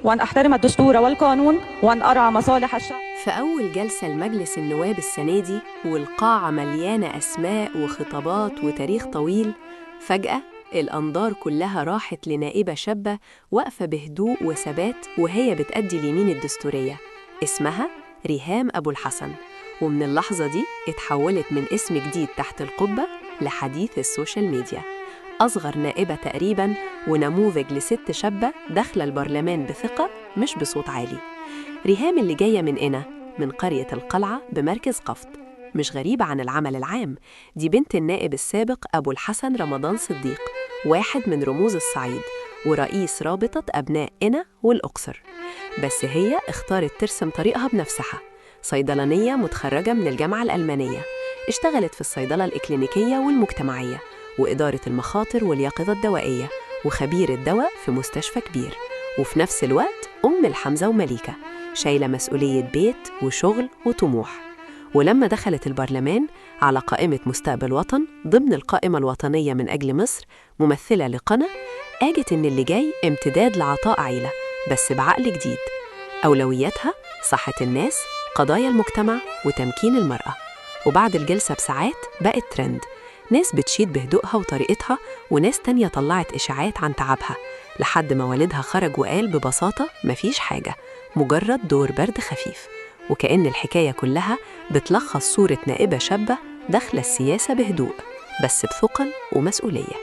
وأن أحترم الدستور والقانون وأن أرعى مصالح الشعب. في أول جلسة لمجلس النواب السنة دي والقاعة مليانة أسماء وخطابات وتاريخ طويل، فجأة الأنظار كلها راحت لنائبة شابة واقفة بهدوء وثبات وهي بتأدي اليمين الدستورية، اسمها ريهام أبو الحسن. ومن اللحظة دي اتحولت من اسم جديد تحت القبة لحديث السوشيال ميديا، أصغر نائبة تقريباً ونموذج لست شابة داخلة البرلمان بثقة مش بصوت عالي. ريهام اللي جاية من قنا، من قرية القلعة بمركز قفط، مش غريبة عن العمل العام، دي بنت النائب السابق أبو الحسن رمضان صديق، واحد من رموز الصعيد ورئيس رابطة أبناء قنا والأقصر. بس هي اختارت ترسم طريقها بنفسها، صيدلانية متخرجة من الجامعة الألمانية، اشتغلت في الصيدلة الإكلينيكية والمجتمعية وإدارة المخاطر واليقظة الدوائية وخبيرة دواء في مستشفى كبير، وفي نفس الوقت أم الحمزة ومليكة، شايلة مسؤولية بيت وشغل وطموح. ولما دخلت البرلمان على قائمة مستقبل وطن ضمن القائمة الوطنية من أجل مصر ممثلة لقنا، قالت إن اللي جاي امتداد لعطاء عيلة بس بعقل جديد، أولوياتها صحة الناس، قضايا المجتمع وتمكين المرأة. وبعد الجلسة بساعات بقت ترند، ناس بتشيد بهدوءها وطريقتها وناس تانية طلعت إشاعات عن تعبها، لحد ما والدها خرج وقال ببساطة مفيش حاجة، مجرد دور برد خفيف. وكأن الحكاية كلها بتلخص صورة نائبة شابة داخلة السياسة بهدوء بس بثقل ومسؤولية.